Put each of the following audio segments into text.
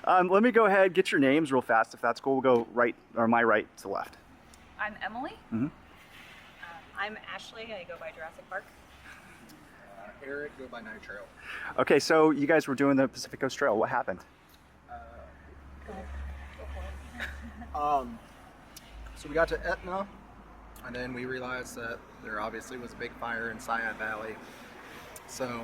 Let me go ahead, get your names real fast if that's cool. We'll go right, or my right to left. I'm Emily. Mm-hmm. I'm Ashley. I go by Jurassic Park. Eric, go by Night Trail. Okay, so you guys were doing the Pacific Crest Trail. What happened? So we got to Etna, and then we realized that there obviously was a big fire in Sayad Valley. So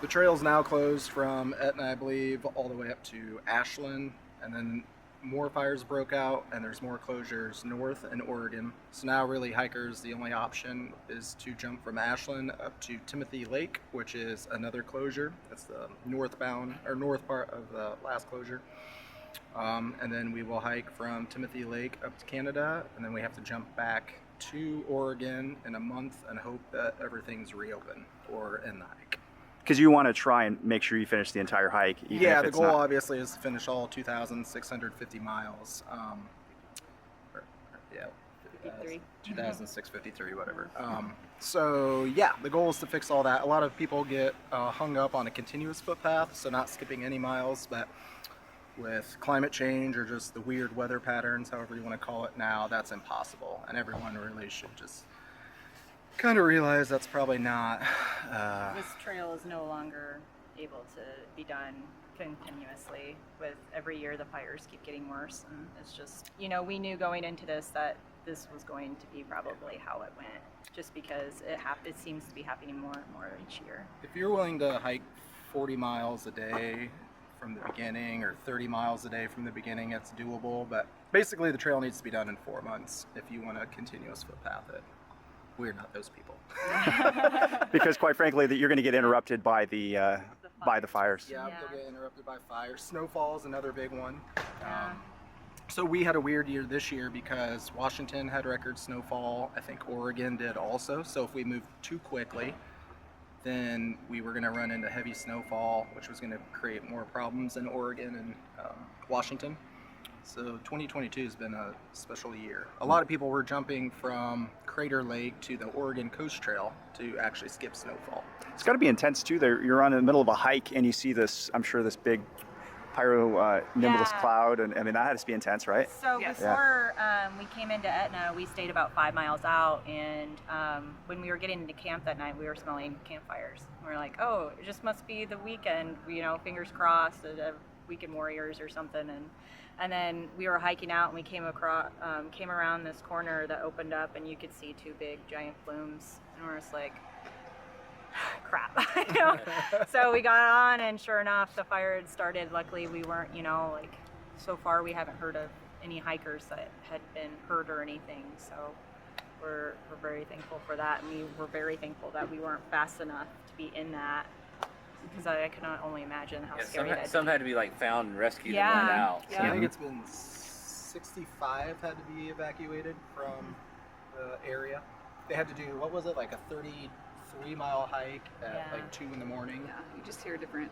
the trail's now closed from Etna, I believe, all the way up to Ashland, and then more fires broke out, and there's more closures north in Oregon. So now really hikers, the only option is to jump from Ashland up to Timothy Lake, which is another closure. That's the northbound or north part of the last closure. And then we will hike from Timothy Lake up to Canada, and then we have to jump back to Oregon in a month and hope that everything's reopened or in the hike. Because you want to try and make sure you finish the entire hike. Even Yeah, if the it's goal not... obviously is to finish all 2,650 miles. Yeah, 53. 2,653, whatever. So yeah, the goal is to fix all that. A lot of people get hung up on a continuous footpath, so not skipping any miles, but with climate change or just the weird weather patterns, however you want to call it now, that's impossible. And everyone really should just kind of realize that's probably not... This trail is no longer able to be done continuously. With every year, the fires keep getting worse, and it's just, you know, we knew going into this that this was going to be probably how it went, just because it seems to be happening more and more each year. If you're willing to hike 40 miles a day from the beginning or 30 miles a day from the beginning, it's doable, but basically the trail needs to be done in 4 months if you want to continuous footpath it. We're not those people. Because quite frankly, that you're going to get interrupted by the fires. Yeah, Yeah. they'll get interrupted by fire. Snowfall is another big one. Yeah. So we had a weird year this year because Washington had record snowfall. I think Oregon did also. So if we moved too quickly, then we were going to run into heavy snowfall, which was going to create more problems in Oregon and Washington. So 2022 has been a special year. A lot of people were jumping from Crater Lake to the Oregon Coast Trail to actually skip snowfall. It's got to be intense too. You're on in the middle of a hike and you see this, I'm sure, this big nimbus cloud, and I mean that had to be intense, right? So before we came into Etna, we stayed about 5 miles out, and when we were getting into camp that night, we were smelling campfires. We were like, oh, it just must be the weekend, you know, fingers crossed, weekend warriors or something. And then we were hiking out, and we came around this corner that opened up, and you could see 2 big giant plumes, and we're just like, crap. You know? So we got on, and sure enough, the fire had started. Luckily, we weren't, you know, like, so far we haven't heard of any hikers that had been hurt or anything. So we're very thankful for that, and we were very thankful that we weren't fast enough to be in that, because I can only imagine how scary that is. Some had to be like found and rescued Yeah. and run out. Yeah. I think it's been 65 had to be evacuated from the area. They had to do, what was it, like a 33-mile hike at like 2 in the morning. Yeah, you just hear different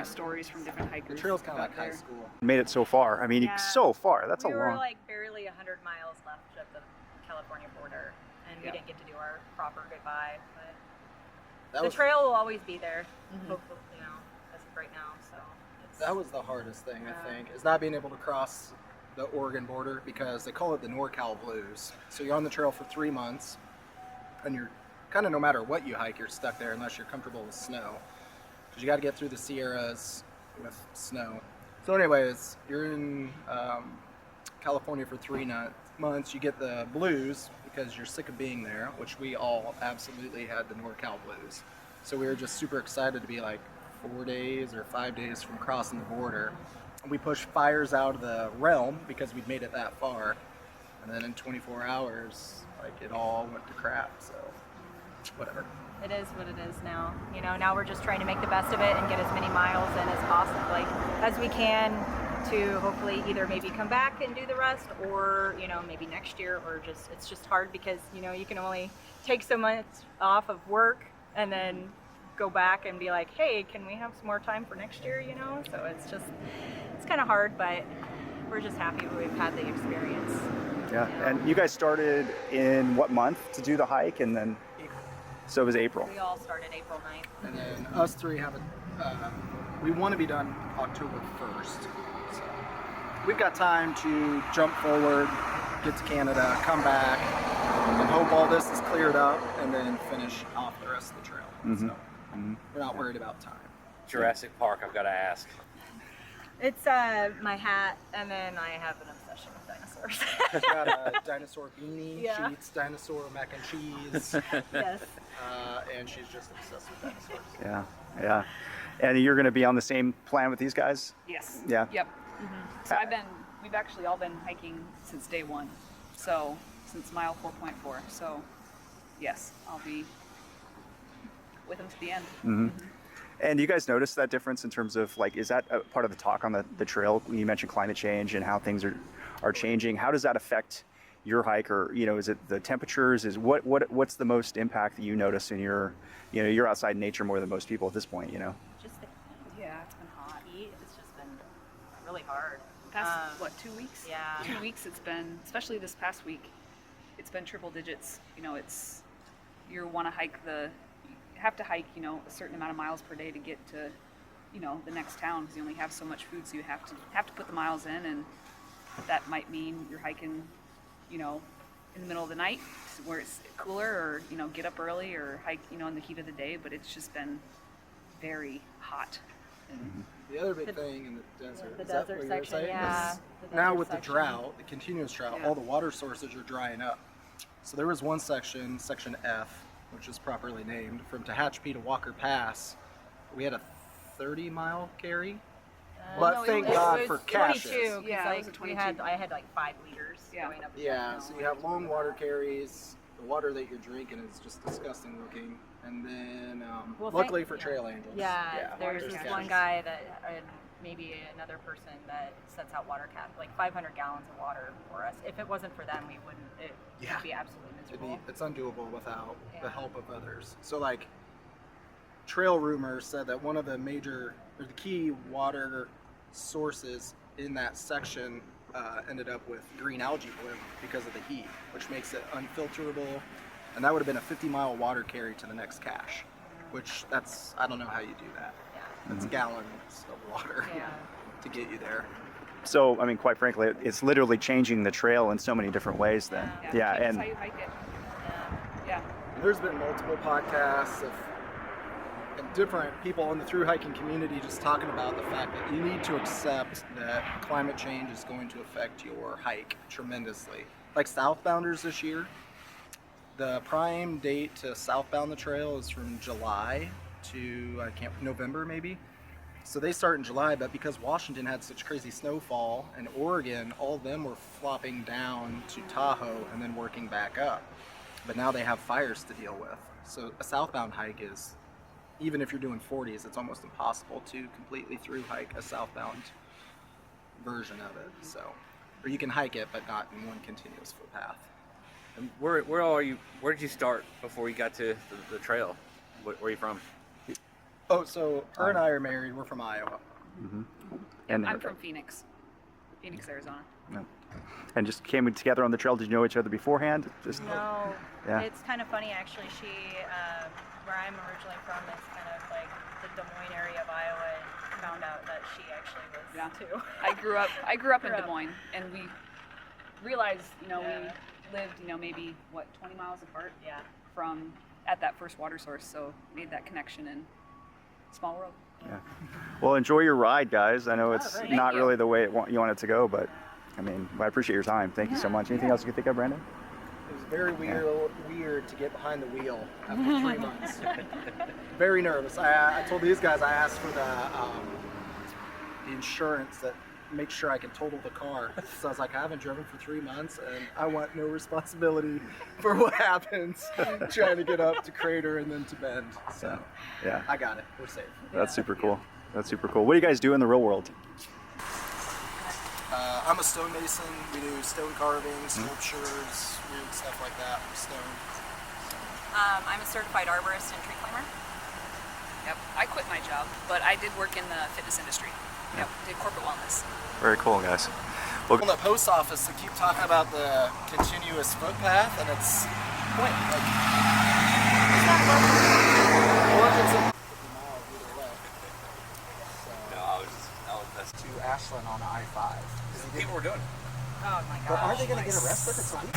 stories from different hikers. The trail's kind of like out high there. school. Made it so far. I mean, so far. That's we a were long. like barely 100 miles left of the California border, and we didn't get to do our proper goodbye. But the trail will always be there, hopefully, you know, as of right now. So that was the hardest thing, I think, is not being able to cross the Oregon border, because they call it the NorCal Blues. So you're on the trail for 3 months, and you're kind of, no matter what you hike, you're stuck there unless you're comfortable with snow, because you got to get through the Sierras with snow. So anyways, you're in California for 3 months. You get the blues because you're sick of being there, which we all absolutely had the NorCal Blues. So we were just super excited to be like 4 days or 5 days from crossing the border. We pushed fires out of the realm because we'd made it that far, and then in 24 hours, like, it all went to crap. So whatever. it is what it is now. You know, now we're just trying to make the best of it and get as many miles in as possible, like as we can, to hopefully either maybe come back and do the rest, or, you know, maybe next year, or just, it's just hard because, you know, you can only take so much off of work and then go back and be like, hey, can we have some more time for next year, you know? So it's just, it's kind of hard, but we're just happy that we've had the experience. Yeah, you know? and you guys started in what month to do the hike? And then, so it was April. We all started April 9th. And then us three have We want to be done October 1st. So we've got time to jump forward, get to Canada, come back, and hope all this is cleared up, and then finish off the rest of the trail. So we're not worried about time. Jurassic Park, I've got to ask. It's my hat, and then I have an obsession with dinosaurs. She's got a dinosaur beanie. Yeah. She eats dinosaur mac and cheese. Yes. And she's just obsessed with dinosaurs. Yeah, yeah. And you're going to be on the same plan with these guys? Yes. Yeah. Yep. So we've actually all been hiking since day one. So since mile 4.4. So yes, I'll be with them to the end. And do you guys notice that difference in terms of, like, is that a part of the talk on the trail? You mentioned climate change and how things are changing. How does that affect your hike? Or, you know, is it the temperatures? Is what's the most impact that you notice in your, you know, you're outside in nature more than most people at this point, you know? Just the Yeah, it's been hot. heat. It's just been really hard. Past 2 weeks? Yeah. 2 weeks it's been, especially this past week, it's been triple digits. You know, it's, you want to hike you have to hike, you know, a certain amount of miles per day to get to, you know, the next town, because you only have so much food, so you have to put the miles in, and that might mean you're hiking, you know, in the middle of the night where it's cooler, or, you know, get up early, or hike, you know, in the heat of the day. But it's just been very hot. And The other big thing in the desert, The is that desert what you were section, saying? yeah. Is The now desert with the section. drought, the continuous drought, Yeah. all the water sources are drying up. So there was one section, section F, which is properly named, from Tehachapi to Walker Pass. We had a 30-mile carry. But No, thank it was- God it for was caches. 22, 'cause, Yeah, it like, was a I 22. had like 5 liters Yeah. going up. Yeah, so you have long water carries. The water that you're drinking is just disgusting looking. And then, Well, luckily for trail angels. Yeah, there's this caches. one guy that, and maybe another person that sets out water cap, like 500 gallons of water for us. If it wasn't for them, we wouldn't. It Yeah. would be absolutely miserable. It's undoable without the Yeah. help of others. So, like, trail rumors said that one of the the key water sources in that section ended up with green algae bloom because of the heat, which makes it unfilterable. And that would have been a 50-mile water carry to the next cache, which I don't know how you do that. Yeah. That's gallons of water Yeah. to get you there. So, I mean, quite frankly, it's literally changing the trail in so many different ways then. Yeah, Changes and how you hike it. Yeah. Yeah. There's been multiple podcasts and different people in the thru hiking community just talking about the fact that you need to accept that climate change is going to affect your hike tremendously. Like Southbounders this year, the prime date to southbound the trail is from July to November maybe. So they start in July, but because Washington had such crazy snowfall and Oregon, all of them were flopping down to Tahoe and then working back up. But now they have fires to deal with. So a southbound hike is, even if you're doing 40s, it's almost impossible to completely through hike a southbound version of it. So, or you can hike it, but not in one continuous footpath. And where are you? Where did you start before you got to the trail? Where are you from? Oh, so her and I are married. We're from Iowa. and I'm from Phoenix, Arizona. and just came together on the trail. Did you know each other beforehand? Just No, Yeah. it's kind of funny actually. She, where I'm originally from, is kind of like the Des Moines area of Iowa, and found out that she actually was Yeah. too. I grew up in Grew Des up. Moines, and we realized, you know, Yeah. we lived, you know, maybe 20 miles apart Yeah. from at that first water source, so made that connection, and small world. Well, enjoy your ride, guys. I know it's right. not Thank you. really the way you want it to go, but I mean, I appreciate your time. Thank you so much. Anything else you can think of, Brandon? It was very weird to get behind the wheel after 3 months. Very nervous. I told these guys I asked for the insurance that makes sure I can total the car. So I was like, I haven't driven for 3 months, and I want no responsibility for what happens trying to get up to Crater and then to Bend. So Yeah, I got it. We're safe. that's super cool. That's super cool. What do you guys do in the real world? I'm a stonemason. We do stone carving, sculptures, weird stuff like that with stone. I'm a certified arborist and tree climber. Yep. I quit my job, but I did work in the fitness industry. Yep. Did corporate wellness. Very cool, guys. On the post office, they keep talking about the continuous footpath, and it's point like it's not working. Origins of 50 miles either way. So wrestling on I-5. People were doing it. Oh my god. But aren't they going to get arrested? It's illegal.